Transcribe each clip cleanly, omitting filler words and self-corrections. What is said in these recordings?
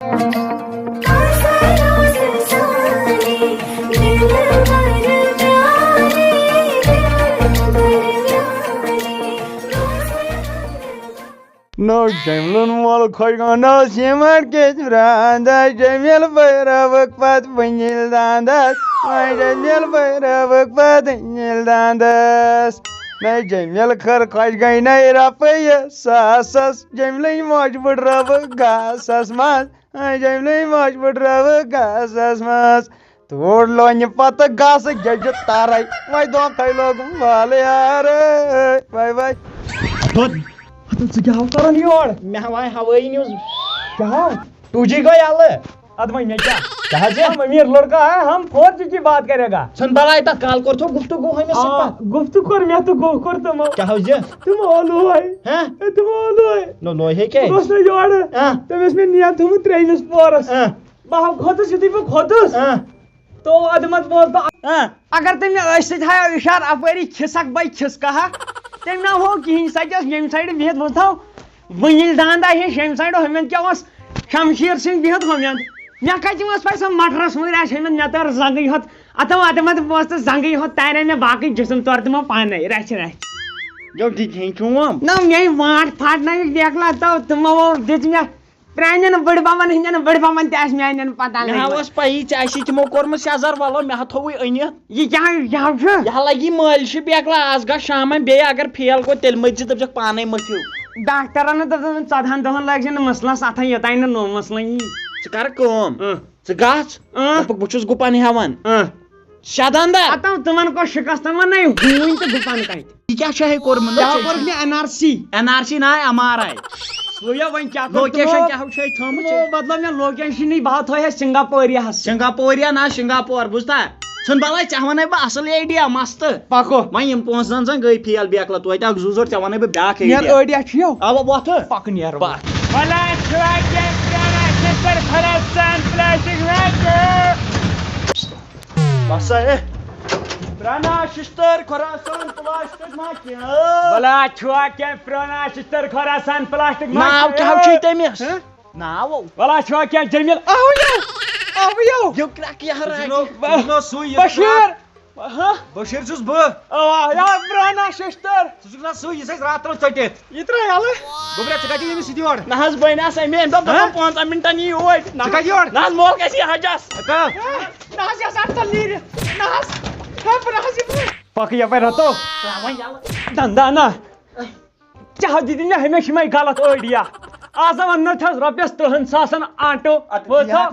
No Jamlun Wall Korgano Simar Kitranda Jamil Bayravak Pat Vinildandas My Jamil Bayravak Pat Vinildandas Na Jamil Kar Kajgaina Rapaya Sasas Jamlin Mojbud Rava Gasas Mas I Jamlin Mojbud Rava Gasas Mas توڑ لونہِ پتہٕ گاسہٕ ججہِ تارے وۄنۍ دھوکھے لوگُم والے یارے بھائی بھائی ژٕ کیٛاہ ہو کران یور مےٚ ہاوے ہوٲیی نیوز کیا 2G گو یلہٕ اد وۄنۍ مےٚ کیٛاہ ہم امیر لڑکا ہے ہم 4G کی بات کرے گا ژھٕن بلاے تتھ کال کوٚرتھو گفتگوٗ ہُمِس سۭتۍ گفتگو کوٚر مےٚ تہٕ گوٚو کوٚر تِمو کیٛاہ حظ یہِ تِمو لوے تِمو لوے لوہے کیٛازِ بہٕ اوس نہٕ یورٕ تٔمۍ ٲس مےٚ نیت تھوٚمُت 3مِس پورس بہٕ کھوٚتُس یُتھُے بہٕ کھوٚتُس تو ادمت بولتا اگر تم نے تھو اشار اپری کھسک بھائی کھسکا تم نہ ہو کہین سچ یم سائڈ بہت بہت تھو ونیل داندا ہش یم سائڈ ہمن کیا اس شمشیر سنگھ بہت ہمن مے کتم اس پیسہ مٹرس مگر آس ہمن مے تر زنگی ہوت اتم ادمت بوست زنگی ہوت تارے مے باقی جسم تور تمو پانے رچ رچ جو دِتہِن چوم نہ مے واٹ پھاٹنٲیِکھ دیکھلا تو تمو دِژ مے پرانٮ۪ن بٔڑۍ ببن ہٕنٛدٮ۪ن بٔڑۍ ببن تہِ آسہِ میانٮ۪ن پتہ مےٚ ہا اوس پَیی ژےٚ آسی تِمو کوٚرمُت سیٚزر وَلو مےٚ ہا تھووُے أنِتھ یہ کیٛاہ چھُ یہِ ہا لگی مٲلشہِ بیکلا آز گژھ شامن بیٚیہِ اگر فیل گوٚو تیٚلہِ مٔتھۍ زِ دٔپزٮ۪کھ پانے مٔتھِو ڈاکٹرن دوٚپ 14 دۄہن لگہِ نہٕ مسلس اتھن یوٚتانۍ نہٕ نوٚو مسلہٕ یی ژٕ کر کٲم ژٕ گژھ دوٚپُکھ بہٕ چھُس گُپن ہٮ۪وان 7 دۄہ اتم تمن کو شکست ونے ہوٗنۍ تہٕ گُپن کتہِ یہِ کیٛاہ چھُ ہے کوٚرمُت کوٚرُکھ مےٚ NRC NRC نا MRI سُیا وۄنۍ کیٛاہ لوکیشن کیٛاہ چھُ تھٲومٕژ بدلو مےٚ لوکیشنٕے بہٕ تھوٚیہا سنگاپورِیاہس سنگاپوریا نا سنگاپور بوٗزتا ژھٕن بلاے ژےٚ ونے بہٕ اصل ایڈیا مستہٕ پکو وۄنۍ یِم پونٛسہٕ زن گٔے فیل بیکلا توتہِ اکھ 2 ضوٚرتھ ژےٚ ونے بہٕ بیاکھ نیر ایڈیا ٲڈیا چھِو اوا وۄتھٕ پک نیر پکھ بسا ہے پرانا ششتر خراسان پلاسٹک ما کینٛہہ بلا چھوا کینٛہہ پرانا شِشتر خراسان پلاسٹک ناو کیٛاہ چھُے تٔمِس ناو بلا چھوا کینٛہہ جمیل آو یو کرٛیٚکھ یہرا بشیر بشیر چھُس بہٕ یا پرانا شِشتر ژٕ چھُکھ نا سُے یُس اَسہِ راتھ ترٲو ژٔٹِتھ یہ ترٛاو یلہٕ گوٚبرا ژٕ کتہِ ییٚمِس سۭتۍ یور نہ حظ بہٕ نس امی دوٚپ 15 مِنٹن یی اوٗرۍ ژٕ کتہِ یور نہ حظ مول گژھِ یہِ حجس نہ حظ یس اٹل نیرِ نہ حظ پک یپٲرۍ رتو وۄنۍ یلہٕ دندا نا ژےٚ دِتۍ مےٚ ہمیشہِ یِمے غلط ٲڈیا آز وننو چھس رۄپیس 30,000 آٹو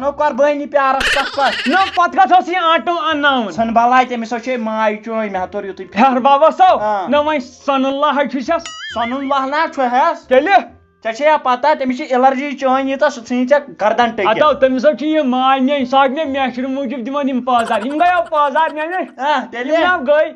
نو قۄربٲنی پیارس تتھ پتہٕ نہ پتہٕ کتھ اوس یہِ آٹو انناوُن ژھٕن بلاے تٔمِس چھے ماے چوے مےٚ توٚر یُتُے پھیٚر بابا صٲب نہ وۄنۍ سۄنہٕ اللہ چھُسس سۄنُن اللہ نا چھُ ہس تیٚلہِ ژےٚ چھے یا پتہ تٔمِس چھِ ایلرجی چٲنۍ ییٖژاہ سُہ ژھٕنہِ ژےٚ گردن ٹٔکِتھ اتو تٔمِس چھِ یہِ ماے میٲنۍ سۄ مےٚ میچھرِ موٗجوٗب دِوان یِم پٲزار یِم گٔیو پٲزار میٲنۍ تیٚلہِ گٔے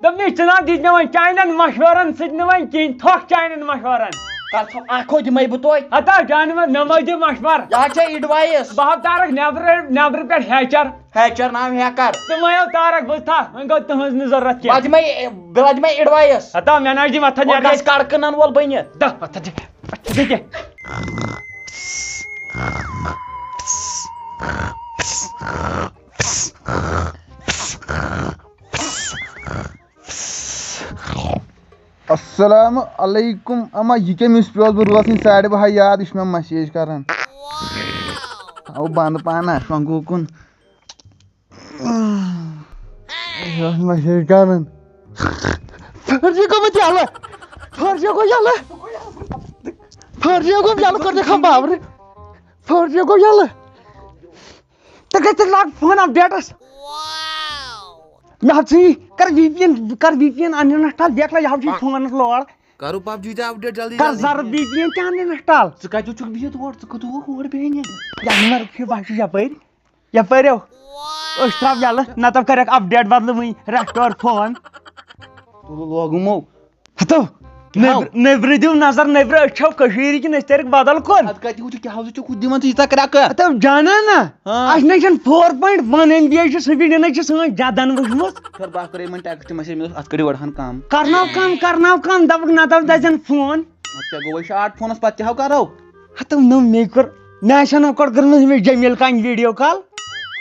دوٚپ مےٚ ژٕ نا دِتۍ مےٚ وۄنۍ چانٮ۪ن مشورن سۭتۍ نہٕ وۄنۍ کِہینۍ تھوٚکھ چانٮ۪ن مشورن اکھو دِمے بہٕ توتہِ ہتا جانور مےٚ مہ دِ مشور یہِ حظ چھے ایڈوایس بہٕ ہا تارکھ نٮ۪برٕ پٮ۪ٹھ ہیچر ہیچر ناو ہیکر تہٕ وۄنۍ یو تارکھ بوٗزتھا وۄنۍ گوٚو تُہنٛز نہٕ ضروٗرت بہٕ کینٛہہ دِمے ایڈوایس ہتا مےٚ نہ دِ اتھن گژھِ کڑٕ کٕنن وول بٔنِتھ السلام علیکم اما یہ کٔمِس پیوٚس بہٕ روزٕنۍ ساڑِ بہہ یاد یہِ چھُ مےٚ مسیج کران تھاو بنٛد پہنہ شۄنٛگوٗ کُن مسیج کران فرجی گوٚمُت یلہٕ فرجی گوٚو یلہٕ فرجی گوٚو یلہٕ کٔر دِکھا بابرٕ فرجی گوٚو یلہٕ ژٕ گژھِ لاگ فون اپڈیٹس مےٚ ژٕ کر وی پی این انسٹال دیکھلا یہِ چھُ فونس لوڑ کرو PUBG تہِ اپڈیٹ جلدی کر زر وی پی این تہِ ان انسٹال ژٕ کتہِ چھُکھ بِہِتھ اور ژٕ کوٚت ہوکھ اور بیٚیہِ جانور چھُ بہٕ چھُس یپٲرۍ أسۍ تراو یلہٕ نتہٕ کریکھ اپڈیٹ بدلہٕ وٕنۍ ریسٹور فون تُلہٕ لوگُمو ہتو نیبرٕ دِو نظر نیبرٕ أسۍ چھو کٔشیٖرِ کِنہٕ أسۍ ترکھ بدل کُن ادٕ کتہِ وٕچھُکھ کیٛاہ چھُکھ ہُہ دِوان ژٕ ییٖژاہ کرٛٮ۪کہٕ ہتو جانا نا اَسہِ نَے چھنہٕ 4.1 MB چھُ سپیٖڈ نَے چھِ سٲنۍ جدن وٕچھمٕژ پھر بہٕ کرے یِمن ٹیکٕسٹ میسیج مےٚ دوٚپ اتھ کٔرِو گۄڈٕ کم کرناو کم دپکھ نتہٕ دزن فون ژےٚ گوٚوے شاٹ فونس پتہٕ تہِ ہاو کرو ہتو نو مے کوٚر نیشن کٹ کر جمیل کان ویڈیو کال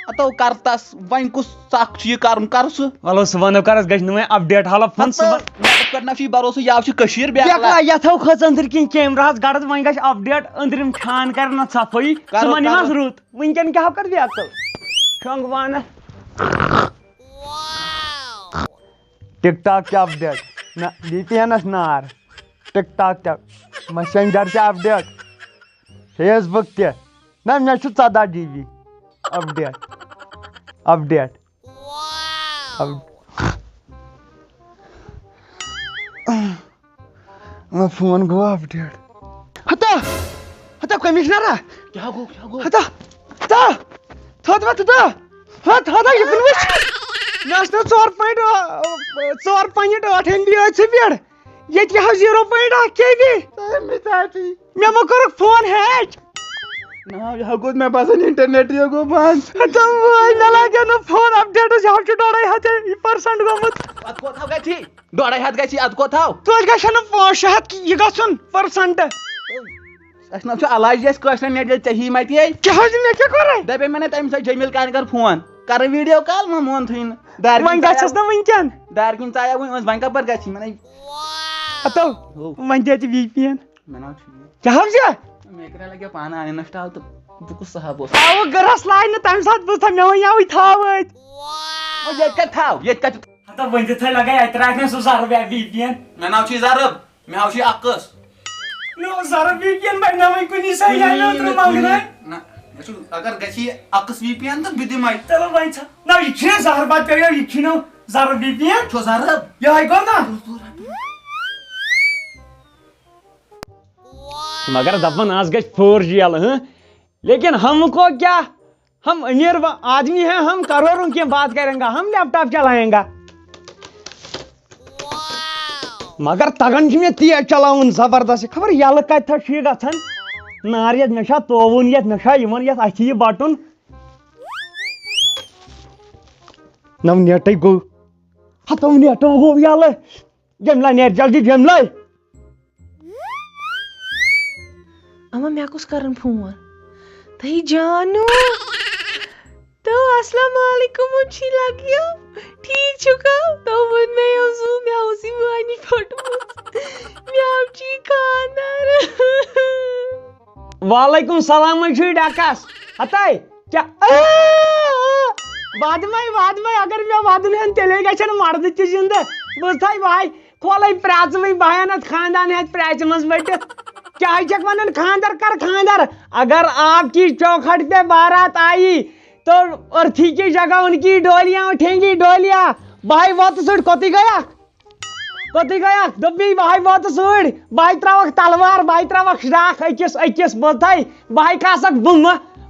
اتو کرتس وین کس سخ چھ یہ کرن کر سہ ولو سہ ونو کرس گژھِ نہٕ وۄنۍ اپڈیٹ حالا فون نیٹس پٮ۪ٹھ نہ چھ بروسہٕ یا چھ کشیر بیکلا یتھو کھٔژ أنٛدرۍ کِنۍ کیمراہس گڑد وۄنۍ گژھِ اپڈیٹ أنٛدرِم چھان کرن اتھ صفٲیی ژٕ ون یِمس رُت وٕنکٮ۪ن کیٛاہ کر بیکل شۄنٛگ وانہ ٹک ٹاک تہِ اپڈیٹ نہ وی پی اینس نار ٹک ٹاک تہِ میسنجر تہِ اپڈیٹ فیس بُک تہِ نہ مےٚ چھُ 14 GB اپڈیٹ اپڈیٹ فون گوٚو اپڈیٹ ہتا ہتا کمشنرا کیا گو ہتا ہتا تھوت وت ہتا ہت ہتا یہ کن وچ مےٚ ٲس نہٕ 4.8 MB ٲسۍ سپیٖڈ ییٚتہِ کیٛاہ 0.1 KB مےٚ ما کوٚرُکھ فون ہیچ نا یہ گو مے باسان انٹرنیٹ یہ گو بند ہتا وٲے مےٚ لاگیو نہٕ فون اپڈیٹس یہِ حظ چھُ 2.5% گوٚمُت ات کوتھاو گژھی 2.5 گژھی ات کوتھاو توتہِ گژھِ نہٕ 600 یہِ گژھُن پٔرسنٹ اس نام چھ علاج اس کوشن نیٹ ژےٚ متی کیٛاہ حظ مےٚ کیٛاہ کوٚر دپے مےٚ تمہِ سۭتۍ جمیل کانہِ کر فون کر ویڈیو کال مہ مونتھٕے نہٕ وۄنۍ گژھٮ۪س نا وٕنکٮ۪ن دار کِنۍ ژایا وۄنۍ کپٲرۍ گژھی مےٚ ہتو وۄنۍ دِ وی پی این مےٚ ناو چھُ کیٛاہ حظ یہِ مےٚ کَرے لگے پانہٕ اَنٕنۍ نشٹاو تہٕ بہٕ کُس صاحب اوس تھاو گرس لاینہٕ تمہِ ساتہٕ بوٗز مےٚ وَنیٛاوٕے تھاو ٲدۍ ییٚتہِ کَتہِ تھاو ییٚتہِ کَتہِ ہتا وۄنۍ دِتھے لگے اَتہِ ترٛاوِ مےٚ سُہ زرٕ وی پی این مےٚ ناو چھُے زرب مےٚ ہاو چھُے اکس زرٕ وی پی این بنیٛو وۄنۍ کُنی سۭتۍ منٛگنٲے نہ مےٚ چھُ اگر گژھی اکس وی پی این تہٕ بہٕ دِمے چلو وۄنۍ ژھا نہ یہِ چھُنہٕ زہر بد پیٚیو یہِ چھُنہٕ زرٕ وی پی این چھو زرب یِہوے گوٚو نا مگر دپان آج گژھِ 4G یلہٕ لیکن ہم کو کیا ہم امیر آدمی ہیں ہم کروڑوں کی بات کریں گا ہم لیپ ٹاپ چلائیں گا مگر تگان چھُ مےٚ تیز چلاوُن زبردست خبر یلہٕ کتہِ چھُ یہِ گژھان نار یتھ مےٚ چھا تووُن یتھ مےٚ چھا یِوان یتھ اَتھِ یہِ بٹُن نہ نیٹٕے گوٚو ہتو نیٹو گوٚو یلہٕ جملا نیرِ جلدی جملا اما مےٚ کُس کران فون تُہۍ جانو تو السلام علیکم چھی لگیو ٹھیک چھُکا تو ووٚن مےٚ اوسُے وانہِ پھٔٹمٕژ مےٚ آو چھی خانٛدر وعلیکم السلام چھُے ڈکس ہتے کیٛاہ وادمے اگر مےٚ ودُن ہن تیٚلے گژھن مردٕ تہِ زندٕ بوٗزتھے بھاے کھولے پرٛاژوٕے بہن اتھ خاندان ہٮ۪تھ پرٛاژِ منٛز ؤٹِتھ کیا چھک ونان خاندر کر خاندر اگر آپ کی چوکھٹ پہ بارات آئی تو ارتھی کی جگہ ان کی ڈولیاں اٹھیں گی ڈولیاں بھائی ووت سڑ کوتی گیا دبی بھائی ووت سڑ بھائی تراوک تلوار بھائی تراوک راکھ اکس بوتھائی بھائی کھسک بم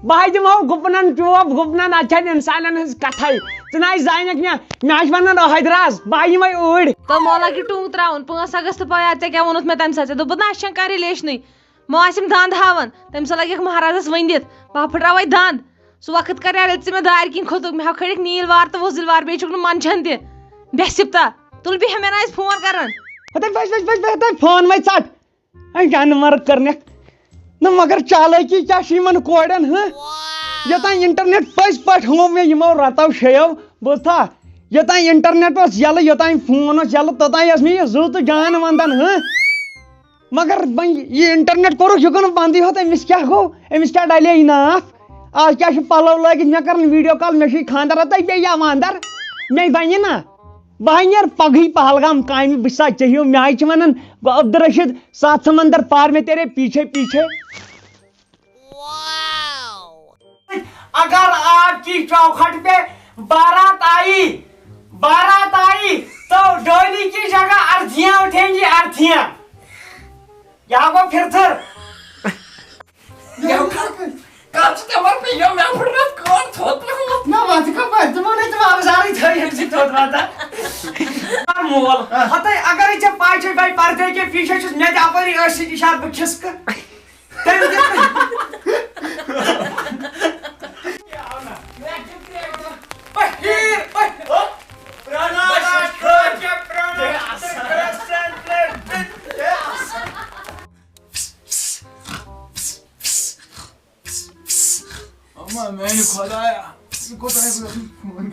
بھائی دمو گپنن چوب گپنن اچھن انسانن ہز کتھائی ژنائی زانک مےٚ ونان أہد راز بھائی یمے اوڑ تو مولا کی ٹونگ تراون 5 اگست پایا ژےٚ کیٛاہ ووٚنُتھ مےٚ تمہِ ساتہٕ ژےٚ دوٚپُتھ نہ اَسہِ چھنہٕ کانٛہہ رِلیشنٕے مہ آسِم دند ہاوان تمہِ ساتہٕ لگیکھ مہرازس ؤنِتھ بہٕ پھٕٹراوے دند سُہ وقت کریٛاو ییٚلہِ ژٕ مےٚ دارِ کِنۍ کھوٚتُکھ مےٚ کھٲڑِکھ نیٖل وار تہٕ وۄزٕلۍ وار بیٚیہِ چھُکھ نہٕ منٛدچھان تہِ بےٚ تُل بیٚہہ مےٚ نہ ٲسۍ فون کران بس فون وے ژٹ جانور کرنک نہ مگر چالٲکی کیٛاہ چھِ یِمن کورٮ۪ن یوٚتانۍ انٹرنیٹ پٔزۍ پٲٹھۍ ہوو مےٚ یِمو رتو شیو بوٗزتھا یوٚتانۍ انٹرنیٹ اوس یلہٕ یوٚتانۍ فون اوس یلہٕ توٚتانۍ ٲس مےٚ یہِ زُو تہٕ جان ونٛدان مگر وۄنۍ یہِ انٹرنیٹ کوٚرُکھ یہِ گوٚو نہٕ بندٕے ہوت أمِس کیٛاہ گوٚو أمِس کیٛاہ ڈلے یہِ ناف آز کیٛاہ چھُ پلو لٲگِتھ مےٚ کران ویٖڈیو کال مےٚ چھُے خاندر ہتے بیٚیہِ یاوانٛدر مےٚ بنہِ نا بہٕ ہا نیرٕ پگہٕے پہلگام کامہِ بہٕ چھُسا ژےٚ ہیوٗ مےٚ حظ چھِ ونان عبدالرشید سات سمندر پار میں تیرے پیچھے پیچھے اگر آپ کی چوکھٹ پہ بارات آئی تو ڈولی کی جگہ ارتھیاں اٹھیں گی ارتھیاں یہاں کو پھر تھر مول ہتے اگر ژےٚ پاے چھے بھائی پردے کے پیچھے چھُس مےٚ تہِ اپٲری ٲسۍ سۭتۍ اِشارٕ بہٕ کھِسکہٕ میانہِ خۄدایا ژٕ کوتاہ فون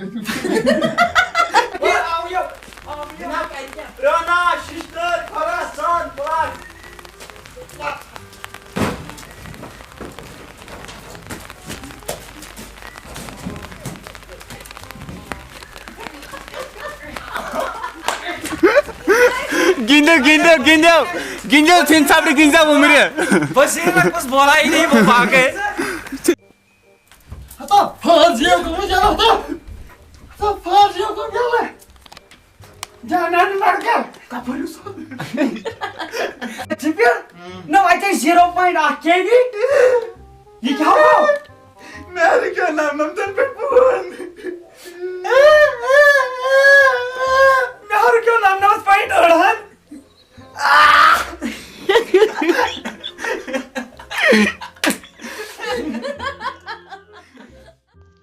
گِنٛدِو ژھٕنۍ ژھپڑِ گِنٛدِو وُمرِ بس یہ میں کچھ بولا ہی نہیں وہ بھاگ گئے فارسیوں کو بھی جانا ہوتا فارسیوں کو جانا جانا نہیں مر گیا کپڑی نو I think 0.8 kg یہ کیا ہوا میرے کیا نام تن پہ فون میرے کیوں نام نمس پوائنٹ اڑھن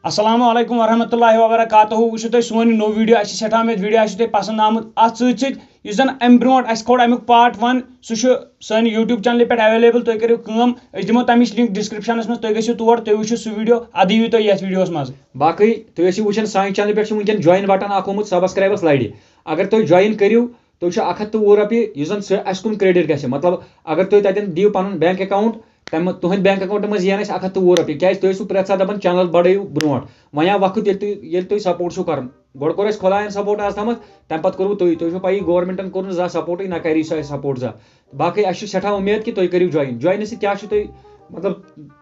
السلام علیکم ورحمۃ اللہ وبرکاتہ وچھو تُہۍ سون نو ویڈیو اَسہِ چھِ سٮ۪ٹھاہ امید ویڈیو آسہِ تۄہہِ پسنٛد آمُت اَتھ سۭتۍ سۭتۍ یُس زن امہِ برونٛٹھ اَسہِ کھول امیُک پارٹ 1 سُہ چھُ سٲنۍ یوٗٹیوٗب چنلہِ پٮ۪ٹھ ایویلیبل تُہۍ کٔرِو کٲم أسۍ دِمو تَمِچ لِنک ڈسکرپشنس منٛز تُہۍ گٔژھِو تور تُہۍ وٕچھِو سُہ ویڈیو اَدٕ یِیِو تُہۍ یتھ ویڈیوس منٛز باقٕے تُہۍ ٲسِو وٕچھان سانہِ چنلہِ پٮ۪ٹھ چھُ وٕنکیٚن جوین بٹن اکھ آمُت سبسکرایبس لڑِ اگر تُہۍ جوین کٔرِو تُہۍ چھُ 110 رۄپیہِ یُس زن اَسہِ کُن کریڈٹ گژھِ مطلب اگر تُہۍ تتٮ۪ن دِیِو پنُن بینک اکاونٹ تُہنٛدِ بینک اکاونٹ منٛز یِن اَسہِ 110 رۄپیہِ کیازِ تُہۍ ٲسِو پرٛٮ۪تھ ساتہٕ دپان چنل بڑٲیِو برونٛٹھ وۄنۍ آو وقت ییٚلہِ تُہۍ سپورٹ چھِو کران گۄڈٕ کوٚر اَسہِ خۄدایَن سپورٹ آز تامَتھ تَمہِ پتہٕ کوٚروٕ تُہۍ چھو پَیی گورمنٹن کوٚر نہٕ زانٛہہ سپورٹٕے نہ کری سُہ اَسہِ سپورٹ زانٛہہ باقٕے اَسہِ چھُ سٮ۪ٹھاہ اُمید کہِ تُہۍ کٔرِو جوین جوینہٕ سۭتۍ کیاہ چھُ تُہۍ مطلب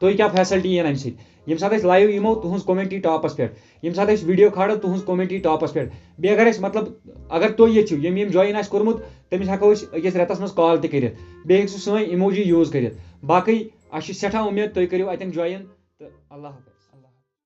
تُہۍ کیاہ فیسلٹی یِن اَمہِ سۭتۍ ییٚمہِ ساتہٕ أسۍ لایو یِمو تُہنٛز کومنٹ یی ٹاپس پٮ۪ٹھ ییٚمہِ ساتہٕ أسۍ ویڈیو کھالو تُہنٛز کومنٹ یی ٹاپس پٮ۪ٹھ بیٚیہِ اگر أسۍ مطلب اگر تُہۍ ییٚژھِو ییٚمۍ جوین آسہِ کوٚرمُت تٔمِس ہٮ۪کو أسۍ أکِس رٮ۪تس منٛز کال تہِ کٔرِتھ بیٚیہِ ہیٚکہِ سُہ سٲنۍ اِموجی یوٗز کٔرِتھ باقٕے اَسہِ چھِ سٮ۪ٹھاہ اُمید تُہۍ کٔرِو اَتٮ۪ن جوین تہٕ اللہ حافظ